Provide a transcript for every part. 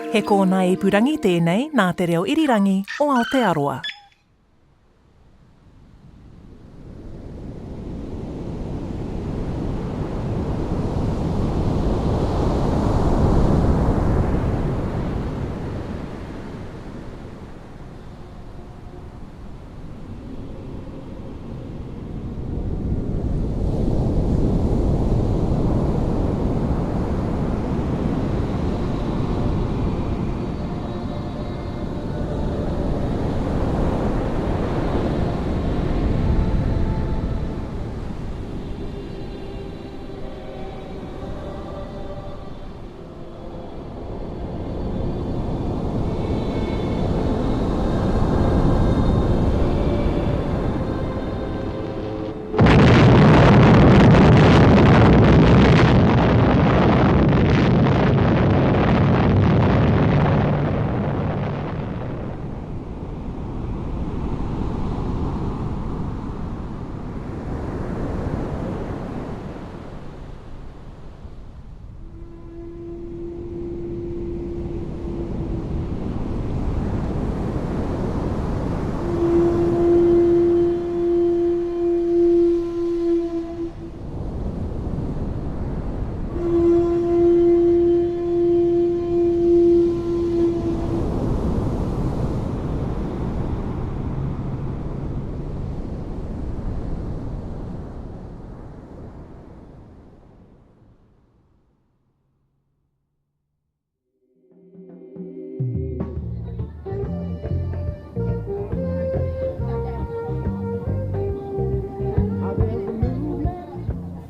He kōna ipurangi tēnei nā te reo irirangi o Aotearoa.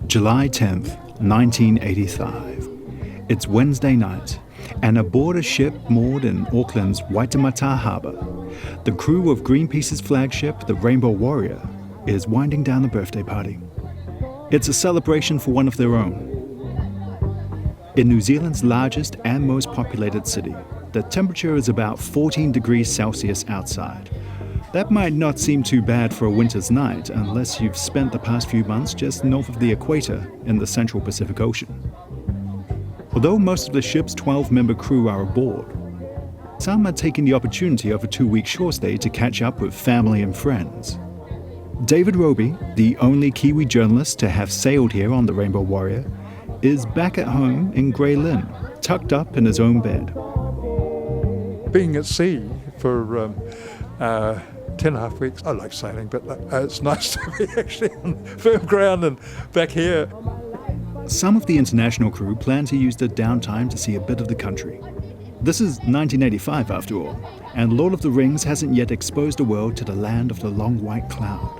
July 10th, 1985. It's Wednesday night, and aboard a ship moored in Auckland's Waitemata Harbour, the crew of Greenpeace's flagship, the Rainbow Warrior, is winding down the birthday party. It's a celebration for one of their own. In New Zealand's largest and most populated city, the temperature is about 14 degrees Celsius outside. That might not seem too bad for a winter's night unless you've spent the past few months just north of the equator in the central Pacific Ocean. Although most of the ship's 12-member crew are aboard, some are taking the opportunity of a 2-week shore stay to catch up with family and friends. David Roby, the only Kiwi journalist to have sailed here on the Rainbow Warrior, is back at home in Grey Lynn, tucked up in his own bed. Being at sea for 10.5 weeks. I like sailing, but it's nice to be actually on firm ground and back here. Some of the international crew plan to use the downtime to see a bit of the country. This is 1985 after all, and Lord of the Rings hasn't yet exposed the world to the land of the long white cloud.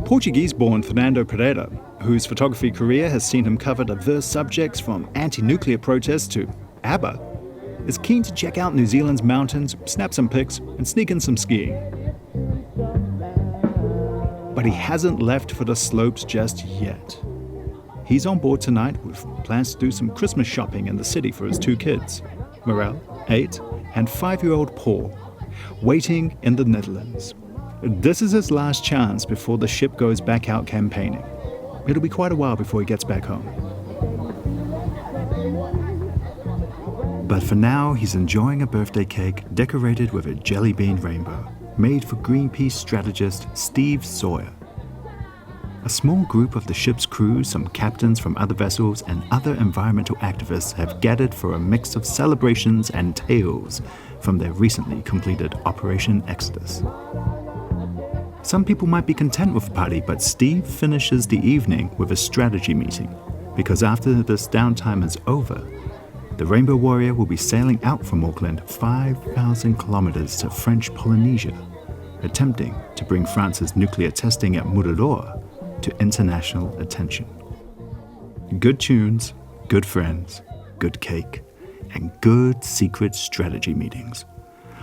Portuguese-born Fernando Pereira, whose photography career has seen him cover diverse subjects from anti-nuclear protests to ABBA, is keen to check out New Zealand's mountains, snap some pics, and sneak in some skiing. But he hasn't left for the slopes just yet. He's on board tonight with plans to do some Christmas shopping in the city for his 2 kids, Morel, 8, and 5-year-old Paul, waiting in the Netherlands. This is his last chance before the ship goes back out campaigning. It'll be quite a while before he gets back home. But for now, he's enjoying a birthday cake decorated with a jelly bean rainbow, made for Greenpeace strategist Steve Sawyer. A small group of the ship's crew, some captains from other vessels, and other environmental activists have gathered for a mix of celebrations and tales from their recently completed Operation Exodus. Some people might be content with the party, but Steve finishes the evening with a strategy meeting, because after this downtime is over, the Rainbow Warrior will be sailing out from Auckland 5,000 kilometers to French Polynesia, attempting to bring France's nuclear testing at Mururoa to international attention. Good tunes, good friends, good cake, and good secret strategy meetings.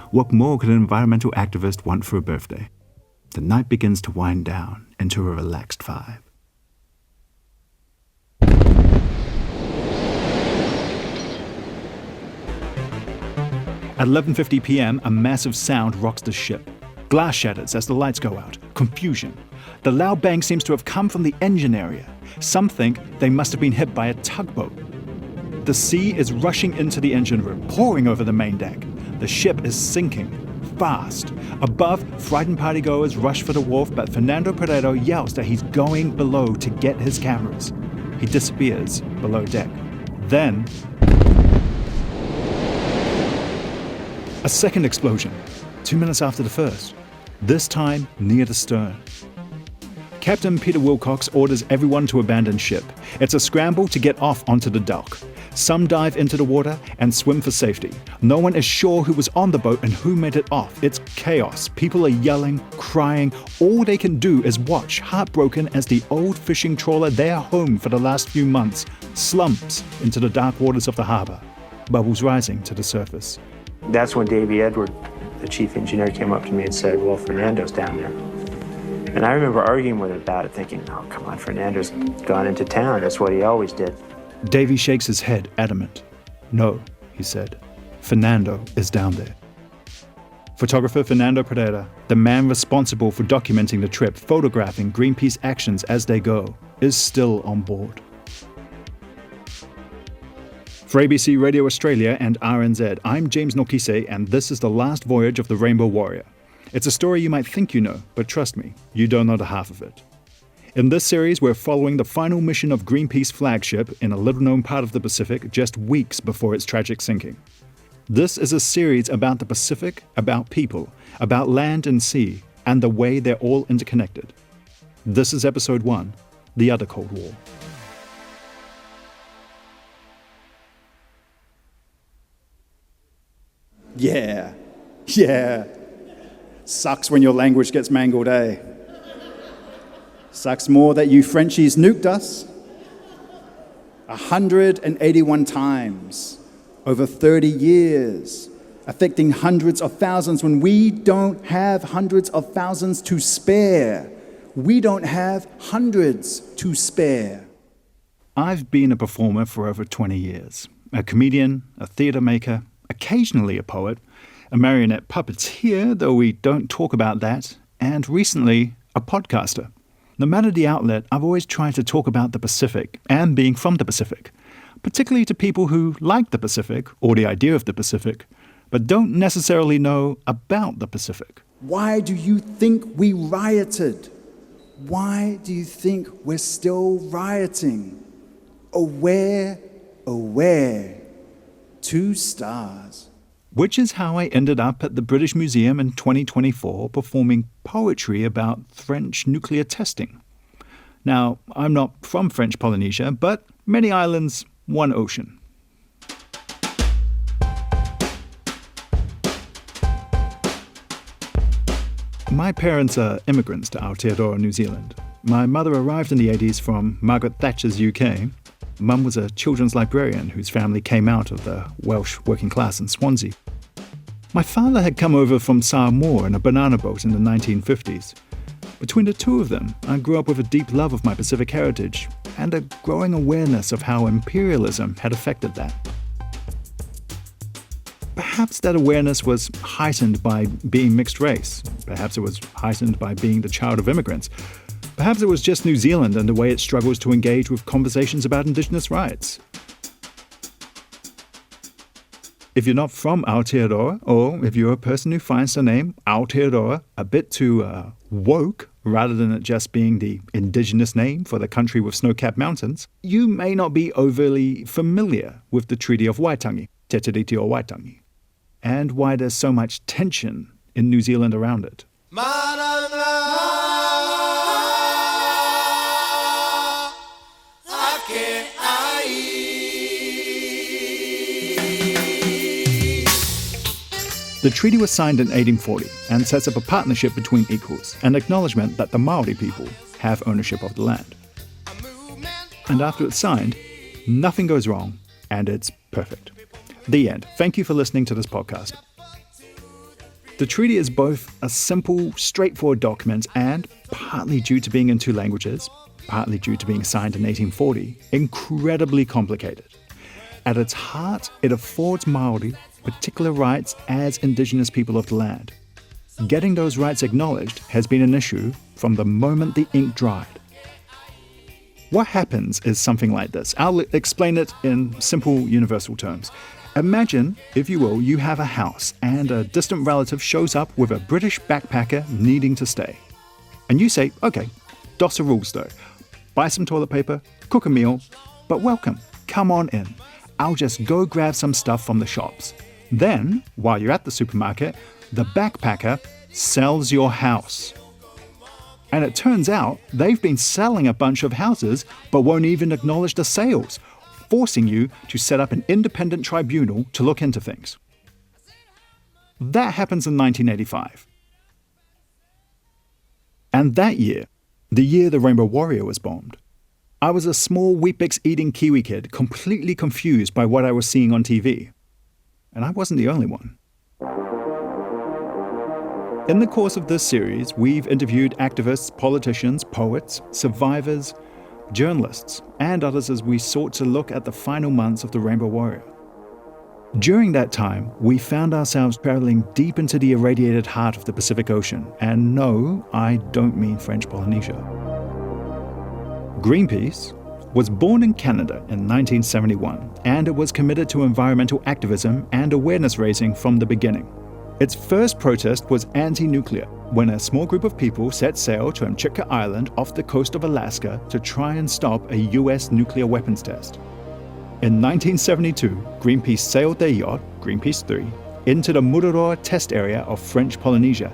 What more could an environmental activist want for a birthday? The night begins to wind down into a relaxed vibe. At 11:50 p.m., a massive sound rocks the ship. Glass shatters as the lights go out. Confusion. The loud bang seems to have come from the engine area. Some think they must have been hit by a tugboat. The sea is rushing into the engine room, pouring over the main deck. The ship is sinking, fast. Above, frightened partygoers rush for the wharf, but Fernando Pereiro yells that he's going below to get his cameras. He disappears below deck. Then, a second explosion, 2 minutes after the first, this time near the stern. Captain Peter Wilcox orders everyone to abandon ship. It's a scramble to get off onto the dock. Some dive into the water and swim for safety. No one is sure who was on the boat and who made it off. It's chaos. People are yelling, crying. All they can do is watch, heartbroken, as the old fishing trawler, their home for the last few months, slumps into the dark waters of the harbour, bubbles rising to the surface. That's when Davey Edward, the chief engineer, came up to me and said, well, Fernando's down there. And I remember arguing with him about it, thinking, oh, come on, Fernando's gone into town. That's what he always did. Davey shakes his head, adamant. No, he said. Fernando is down there. Photographer Fernando Pereira, the man responsible for documenting the trip, photographing Greenpeace actions as they go, is still on board. For ABC Radio Australia and RNZ, I'm James Nokise, and this is the last voyage of the Rainbow Warrior. It's a story you might think you know, but trust me, you don't know the half of it. In this series, we're following the final mission of Greenpeace flagship in a little-known part of the Pacific just weeks before its tragic sinking. This is a series about the Pacific, about people, about land and sea, and the way they're all interconnected. This is Episode 1, The Other Cold War. Yeah. Sucks when your language gets mangled, eh? Sucks more that you Frenchies nuked us. 181 times, over 30 years, affecting hundreds of thousands when we don't have hundreds of thousands to spare. We don't have hundreds to spare. I've been a performer for over 20 years. A comedian, a theatre maker, occasionally a poet, a marionette puppeteer, though we don't talk about that, and recently, a podcaster. No matter the outlet, I've always tried to talk about the Pacific and being from the Pacific, particularly to people who like the Pacific or the idea of the Pacific, but don't necessarily know about the Pacific. Why do you think we rioted? Why do you think we're still rioting? Aware, 2 stars. Which is how I ended up at the British Museum in 2024 performing poetry about French nuclear testing. Now, I'm not from French Polynesia, but many islands, one ocean. My parents are immigrants to Aotearoa, New Zealand. My mother arrived in the 80s from Margaret Thatcher's UK. Mum was a children's librarian whose family came out of the Welsh working class in Swansea. My father had come over from Samoa in a banana boat in the 1950s. Between the two of them, I grew up with a deep love of my Pacific heritage and a growing awareness of how imperialism had affected that. Perhaps that awareness was heightened by being mixed race. Perhaps it was heightened by being the child of immigrants. Perhaps it was just New Zealand and the way it struggles to engage with conversations about Indigenous rights. If you're not from Aotearoa, or if you're a person who finds the name Aotearoa a bit too woke, rather than it just being the indigenous name for the country with snow-capped mountains, you may not be overly familiar with the Treaty of Waitangi, Te Tiriti o Waitangi, and why there's so much tension in New Zealand around it. The treaty was signed in 1840 and sets up a partnership between equals, an acknowledgement that the Maori people have ownership of the land. And after it's signed, nothing goes wrong, and it's perfect. The end. Thank you for listening to this podcast. The treaty is both a simple, straightforward document and, partly due to being in 2 languages, partly due to being signed in 1840, incredibly complicated. At its heart, it affords Maori particular rights as Indigenous people of the land. Getting those rights acknowledged has been an issue from the moment the ink dried. What happens is something like this. I'll explain it in simple universal terms. Imagine, if you will, you have a house and a distant relative shows up with a British backpacker needing to stay. And you say, okay, dos the rules though. Buy some toilet paper, cook a meal, but welcome, come on in. I'll just go grab some stuff from the shops. Then, while you're at the supermarket, the backpacker sells your house. And it turns out they've been selling a bunch of houses but won't even acknowledge the sales, forcing you to set up an independent tribunal to look into things. That happens in 1985. And that year, the year the Rainbow Warrior was bombed, I was a small Weet-Bix-eating Kiwi kid completely confused by what I was seeing on TV. And I wasn't the only one. In the course of this series, we've interviewed activists, politicians, poets, survivors, journalists, and others as we sought to look at the final months of the Rainbow Warrior. During that time, we found ourselves traveling deep into the irradiated heart of the Pacific Ocean, and no, I don't mean French Polynesia. Greenpeace was born in Canada in 1971, and it was committed to environmental activism and awareness raising from the beginning. Its first protest was anti-nuclear, when a small group of people set sail to Amchitka Island off the coast of Alaska to try and stop a US nuclear weapons test. In 1972, Greenpeace sailed their yacht, Greenpeace 3, into the Mururoa test area of French Polynesia,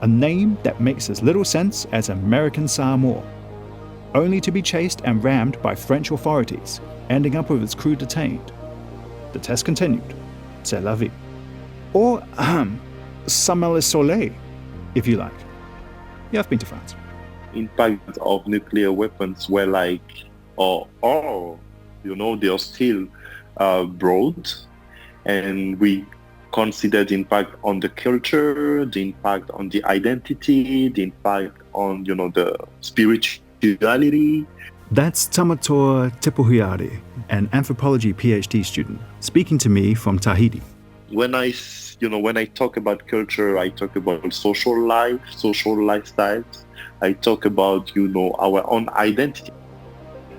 a name that makes as little sense as American Samoa, only to be chased and rammed by French authorities, ending up with its crew detained. The test continued. C'est la vie. Or, Sama le Soleil, if you like. Yeah, I've been to France. Impact of nuclear weapons were like, they're still broad, and we considered the impact on the culture, the impact on the identity, the impact on, the spirituality. That's Tamator Tipuhiari, an anthropology PhD student, speaking to me from Tahiti. When I talk about culture, I talk about social life, social lifestyles. I talk about, our own identity.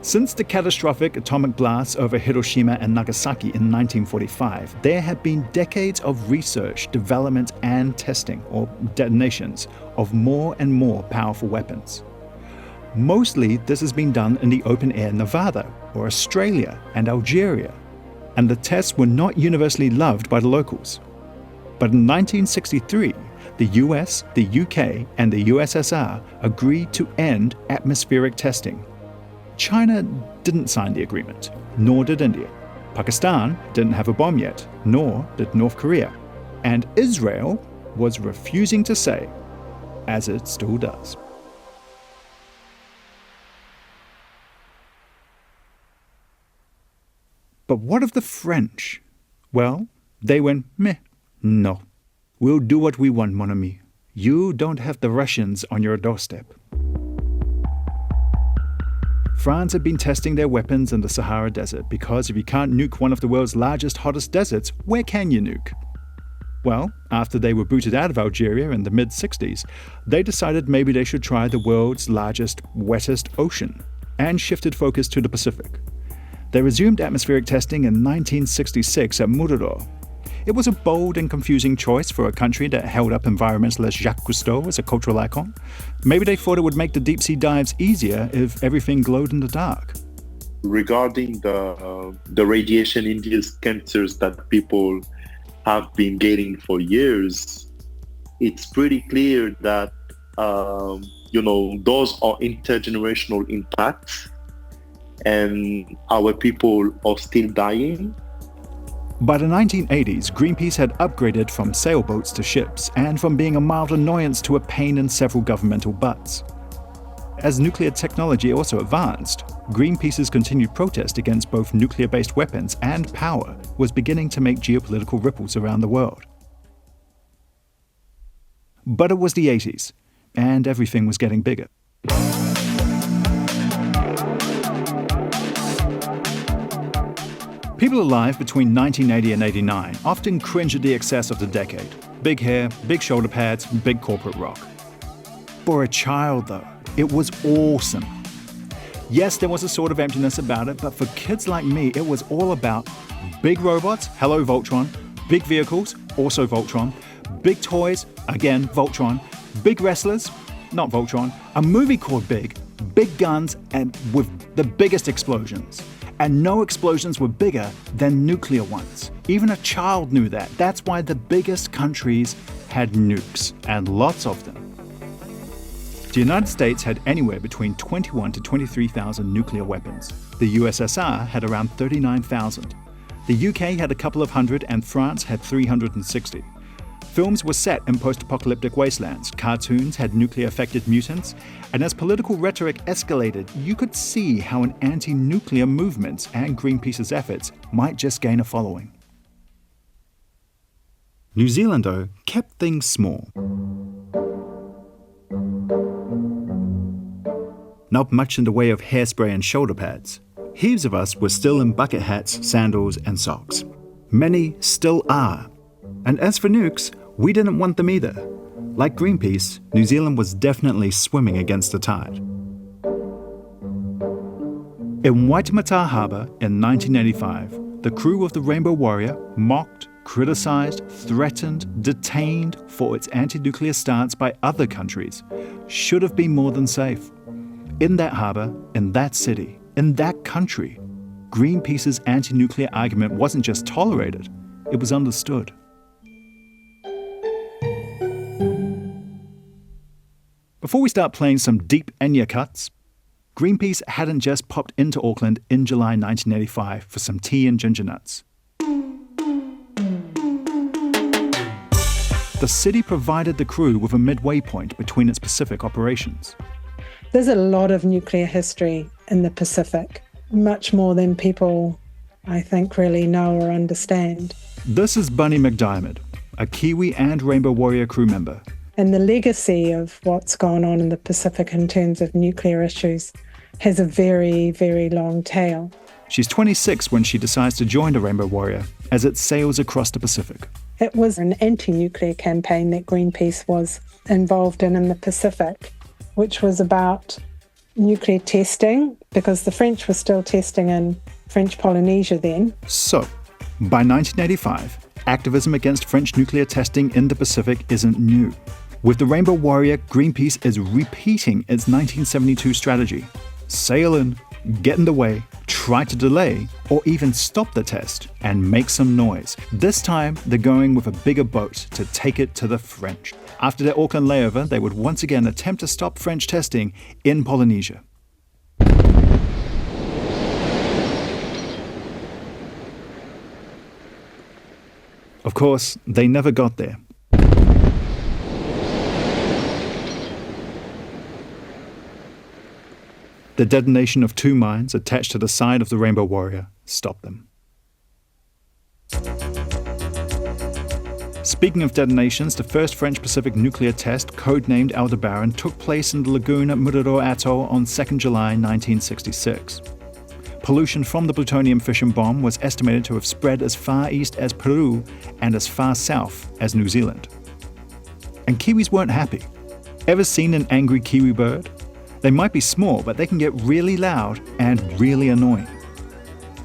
Since the catastrophic atomic blasts over Hiroshima and Nagasaki in 1945, there have been decades of research, development, and testing, or detonations, of more and more powerful weapons. Mostly, this has been done in the open-air Nevada, or Australia, and Algeria, and the tests were not universally loved by the locals. But in 1963, the US, the UK, and the USSR agreed to end atmospheric testing. China didn't sign the agreement, nor did India. Pakistan didn't have a bomb yet, nor did North Korea. And Israel was refusing to say, as it still does. But what of the French? Well, they went, meh, no. We'll do what we want, mon ami. You don't have the Russians on your doorstep. France had been testing their weapons in the Sahara Desert because if you can't nuke one of the world's largest, hottest deserts, where can you nuke? Well, after they were booted out of Algeria in the mid-60s, they decided maybe they should try the world's largest, wettest ocean, and shifted focus to the Pacific. They resumed atmospheric testing in 1966 at Mururoa. It was a bold and confusing choice for a country that held up environmentalist Jacques Cousteau as a cultural icon. Maybe they thought it would make the deep-sea dives easier if everything glowed in the dark. Regarding the radiation induced cancers that people have been getting for years, it's pretty clear that those are intergenerational impacts, and our people are still dying. By the 1980s, Greenpeace had upgraded from sailboats to ships, and from being a mild annoyance to a pain in several governmental butts. As nuclear technology also advanced, Greenpeace's continued protest against both nuclear-based weapons and power was beginning to make geopolitical ripples around the world. But it was the 80s, and everything was getting bigger. People alive between 1980 and 89 often cringe at the excess of the decade. Big hair, big shoulder pads, big corporate rock. For a child, though, it was awesome. Yes, there was a sort of emptiness about it, but for kids like me, it was all about big robots, hello Voltron, big vehicles, also Voltron, big toys, again Voltron, big wrestlers, not Voltron, a movie called Big guns, and with the biggest explosions. And no explosions were bigger than nuclear ones. Even a child knew that. That's why the biggest countries had nukes, and lots of them. The United States had anywhere between 21 to 23,000 nuclear weapons. The USSR had around 39,000. The UK had a couple of hundred, and France had 360. Films were set in post-apocalyptic wastelands, cartoons had nuclear-affected mutants, and as political rhetoric escalated, you could see how an anti-nuclear movement and Greenpeace's efforts might just gain a following. New Zealand, though, kept things small. Not much in the way of hairspray and shoulder pads. Heaps of us were still in bucket hats, sandals, and socks. Many still are. And as for nukes, we didn't want them either. Like Greenpeace, New Zealand was definitely swimming against the tide. In Waitemata Harbour in 1985, the crew of the Rainbow Warrior mocked, criticised, threatened, detained for its anti-nuclear stance by other countries should have been more than safe. In that harbour, in that city, in that country, Greenpeace's anti-nuclear argument wasn't just tolerated, it was understood. Before we start playing some deep Enya cuts, Greenpeace hadn't just popped into Auckland in July 1985 for some tea and ginger nuts. The city provided the crew with a midway point between its Pacific operations. There's a lot of nuclear history in the Pacific, much more than people, I think, really know or understand. This is Bunny McDiarmid, a Kiwi and Rainbow Warrior crew member. And the legacy of what's gone on in the Pacific in terms of nuclear issues has a very, very long tail. She's 26 when she decides to join the Rainbow Warrior as it sails across the Pacific. It was an anti-nuclear campaign that Greenpeace was involved in the Pacific, which was about nuclear testing, because the French were still testing in French Polynesia then. So, by 1985, activism against French nuclear testing in the Pacific isn't new. With the Rainbow Warrior, Greenpeace is repeating its 1972 strategy. Sail in, get in the way, try to delay, or even stop the test and make some noise. This time, they're going with a bigger boat to take it to the French. After their Auckland layover, they would once again attempt to stop French testing in Polynesia. Of course, they never got there. The detonation of 2 mines attached to the side of the Rainbow Warrior stopped them. Speaking of detonations, the first French Pacific nuclear test, codenamed Aldebaran, took place in the lagoon at Mururoa Atoll on 2nd July 1966. Pollution from the plutonium fission bomb was estimated to have spread as far east as Peru and as far south as New Zealand. And Kiwis weren't happy. Ever seen an angry kiwi bird? They might be small, but they can get really loud and really annoying.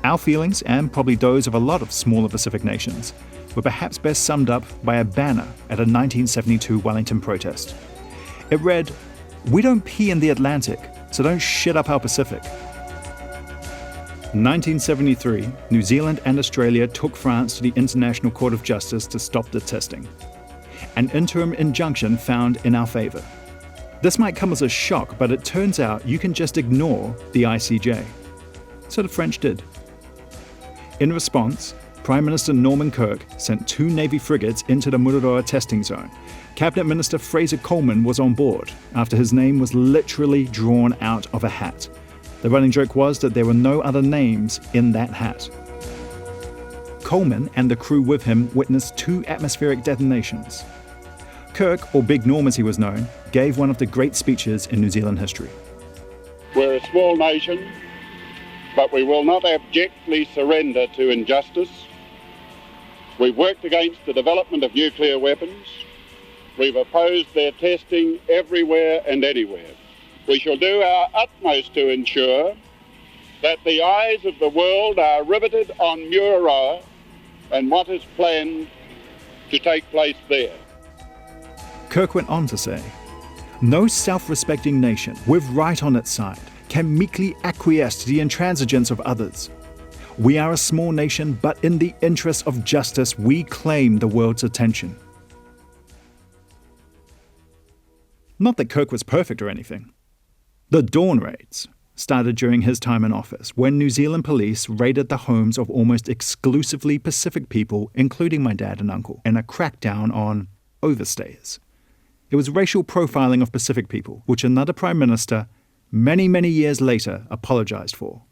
Our feelings, and probably those of a lot of smaller Pacific nations, were perhaps best summed up by a banner at a 1972 Wellington protest. It read, "We don't pee in the Atlantic, so don't shit up our Pacific." In 1973, New Zealand and Australia took France to the International Court of Justice to stop the testing. An interim injunction found in our favour. This might come as a shock, but it turns out you can just ignore the ICJ. So the French did. In response, Prime Minister Norman Kirk sent 2 Navy frigates into the Mururoa testing zone. Cabinet Minister Fraser Coleman was on board after his name was literally drawn out of a hat. The running joke was that there were no other names in that hat. Coleman and the crew with him witnessed 2 atmospheric detonations. Kirk, or Big Norm as he was known, gave one of the great speeches in New Zealand history. We're a small nation, but we will not abjectly surrender to injustice. We've worked against the development of nuclear weapons. We've opposed their testing everywhere and anywhere. We shall do our utmost to ensure that the eyes of the world are riveted on Mururoa and what is planned to take place there. Kirk went on to say, "No self-respecting nation, with right on its side, can meekly acquiesce to the intransigence of others. We are a small nation, but in the interest of justice, we claim the world's attention." Not that Kirk was perfect or anything. The Dawn raids started during his time in office, when New Zealand police raided the homes of almost exclusively Pacific people, including my dad and uncle, in a crackdown on overstayers. It was racial profiling of Pacific people, which another prime minister, many years later, apologized for.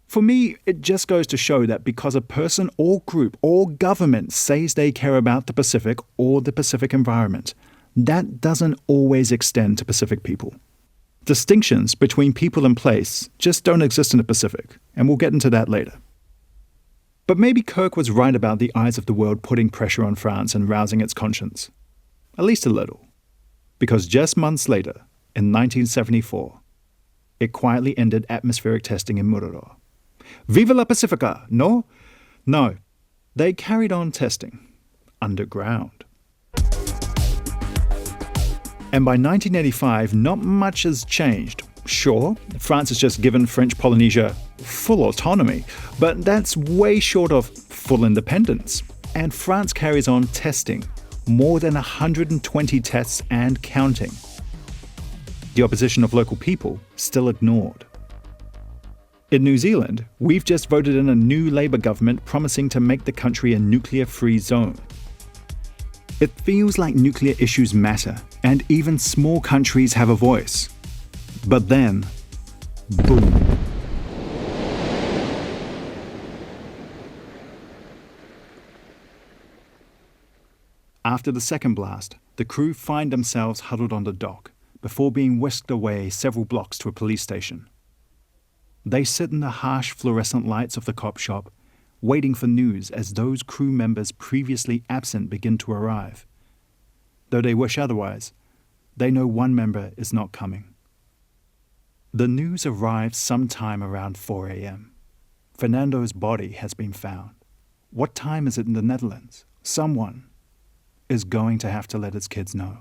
For me, it just goes to show that because a person or group or government says they care about the Pacific or the Pacific environment, that doesn't always extend to Pacific people. Distinctions between people and place just don't exist in the Pacific, and we'll get into that later. But maybe Kirk was right about the eyes of the world putting pressure on France and rousing its conscience. At least a little. Because just months later, in 1974, it quietly ended atmospheric testing in Mururoa. Viva la Pacifica! No? No. They carried on testing. Underground. And by 1985, not much has changed. Sure, France has just given French Polynesia full autonomy, but that's way short of full independence. And France carries on testing, more than 120 tests and counting. The opposition of local people still ignored. In New Zealand, we've just voted in a new Labour government promising to make the country a nuclear-free zone. It feels like nuclear issues matter, and even small countries have a voice. But then, boom. After the second blast, the crew find themselves huddled on the dock before being whisked away several blocks to a police station. They sit in the harsh fluorescent lights of the cop shop, waiting for news as those crew members previously absent begin to arrive. Though they wish otherwise, they know one member is not coming. The news arrives sometime around 4 a.m. Fernando's body has been found. What time is it in the Netherlands? Someone is going to have to let its kids know.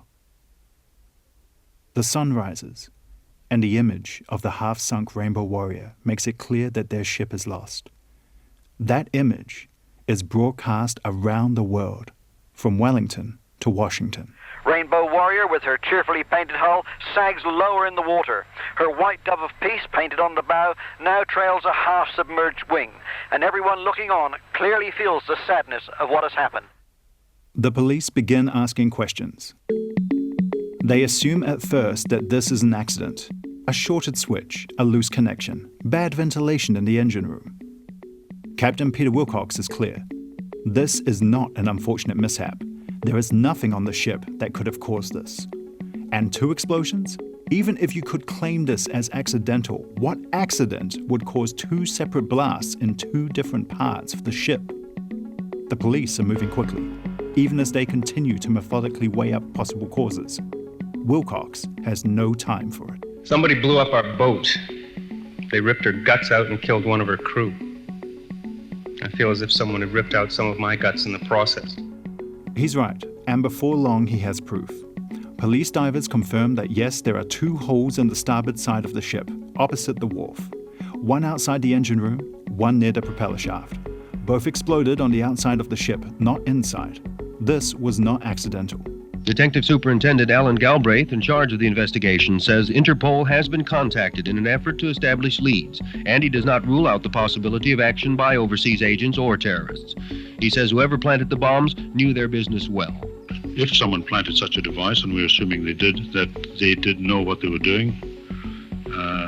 The sun rises, and the image of the half-sunk Rainbow Warrior makes it clear that their ship is lost. That image is broadcast around the world, from Wellington to Washington. Rainbow Warrior, with her cheerfully painted hull, sags lower in the water. Her white dove of peace, painted on the bow, now trails a half-submerged wing, and everyone looking on clearly feels the sadness of what has happened. The police begin asking questions. They assume at first that this is an accident, a shorted switch, a loose connection, bad ventilation in the engine room. Captain Peter Wilcox is clear. This is not an unfortunate mishap. There is nothing on the ship that could have caused this. And 2 explosions? Even if you could claim this as accidental, what accident would cause 2 separate blasts in 2 different parts of the ship? The police are moving quickly, even as they continue to methodically weigh up possible causes. Wilcox has no time for it. Somebody blew up our boat. They ripped her guts out and killed one of her crew. I feel as if someone had ripped out some of my guts in the process. He's right, and before long he has proof. Police divers confirm that yes, there are 2 holes in the starboard side of the ship, opposite the wharf. One outside the engine room, one near the propeller shaft. Both exploded on the outside of the ship, not inside. This was not accidental. Detective Superintendent Alan Galbraith, in charge of the investigation, says Interpol has been contacted in an effort to establish leads, and he does not rule out the possibility of action by overseas agents or terrorists. He says whoever planted the bombs knew their business well. If someone planted such a device, and we're assuming they did, that they did know what they were doing,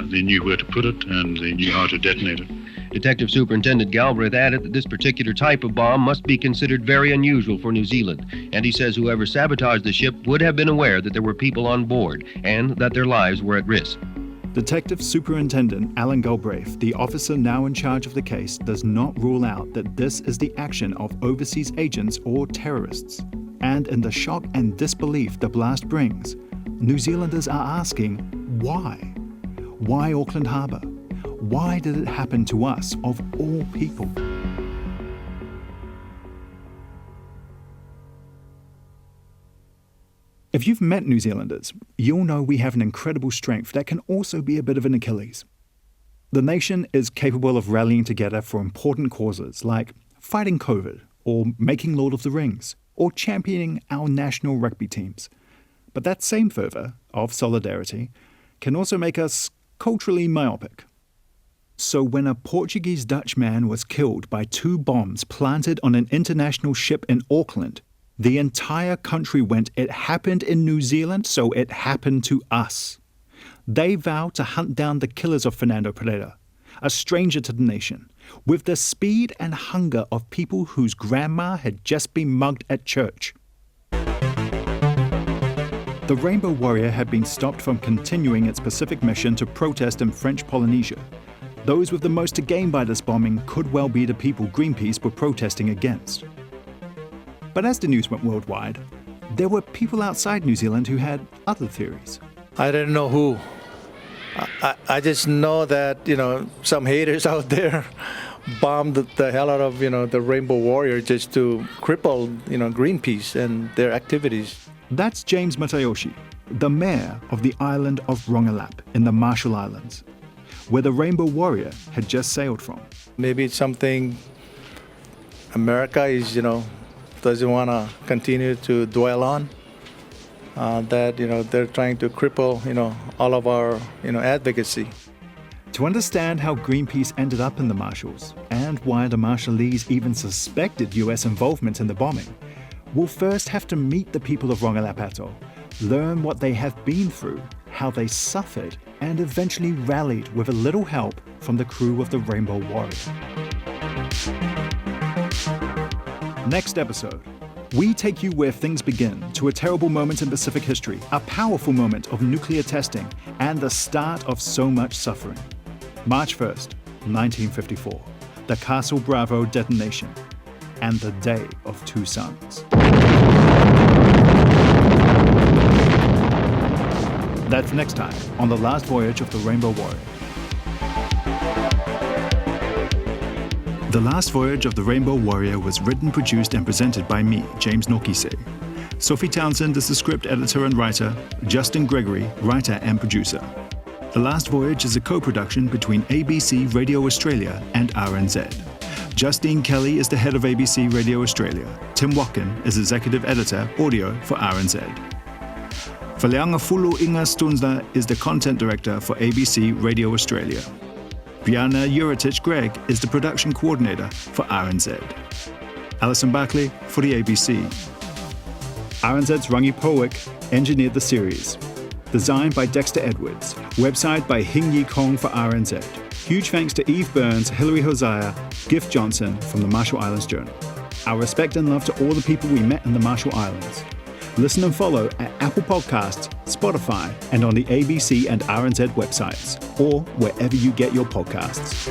they knew where to put it, and they knew how to detonate it. Detective Superintendent Galbraith added that this particular type of bomb must be considered very unusual for New Zealand, and he says whoever sabotaged the ship would have been aware that there were people on board and that their lives were at risk. Detective Superintendent Alan Galbraith, the officer now in charge of the case, does not rule out that this is the action of overseas agents or terrorists. And in the shock and disbelief the blast brings, New Zealanders are asking, why? Why Auckland Harbour? Why did it happen to us, of all people? If you've met New Zealanders, you'll know we have an incredible strength that can also be a bit of an Achilles. The nation is capable of rallying together for important causes like fighting COVID, or making Lord of the Rings, or championing our national rugby teams. But that same fervour of solidarity can also make us culturally myopic. So when a Portuguese-Dutch man was killed by 2 bombs planted on an international ship in Auckland, the entire country went, "It happened in New Zealand, so it happened to us." They vowed to hunt down the killers of Fernando Pereira, a stranger to the nation, with the speed and hunger of people whose grandma had just been mugged at church. The Rainbow Warrior had been stopped from continuing its Pacific mission to protest in French Polynesia. Those with the most to gain by this bombing could well be the people Greenpeace were protesting against. But as the news went worldwide, there were people outside New Zealand who had other theories. I didn't know who. I just know that, some haters out there bombed the hell out of, the Rainbow Warrior just to cripple, Greenpeace and their activities. That's James Matayoshi, the mayor of the island of Rongelap in the Marshall Islands, where the Rainbow Warrior had just sailed from. Maybe it's something America is, doesn't want to continue to dwell on. That they're trying to cripple all of our advocacy. To understand how Greenpeace ended up in the Marshalls and why the Marshallese even suspected US involvement in the bombing, we'll first have to meet the people of Rongelap Atoll, learn what they have been through, how they suffered, and eventually rallied with a little help from the crew of the Rainbow Warrior. Next episode, we take you where things begin, to a terrible moment in Pacific history, a powerful moment of nuclear testing, and the start of so much suffering. March 1st, 1954, the Castle Bravo detonation, and the Day of Two Suns. That's next time on The Last Voyage of the Rainbow Warrior. The Last Voyage of the Rainbow Warrior was written, produced, and presented by me, James Nokise. Sophie Townsend is the script editor and writer, Justin Gregory, writer and producer. The Last Voyage is a co-production between ABC Radio Australia and RNZ. Justine Kelly is the head of ABC Radio Australia. Tim Watkin is executive editor, audio for RNZ. Faleanga Inga Stunza is the content director for ABC Radio Australia. Brianna Uritich-Gregg is the production coordinator for RNZ. Alison Barkley for the ABC. RNZ's Rangi Powick engineered the series. Designed by Dexter Edwards. Website by Hing Yi Kong for RNZ. Huge thanks to Eve Burns, Hilary Hosea, Gift Johnson from the Marshall Islands Journal. Our respect and love to all the people we met in the Marshall Islands. Listen and follow at Apple Podcasts, Spotify, and on the ABC and RNZ websites, or wherever you get your podcasts.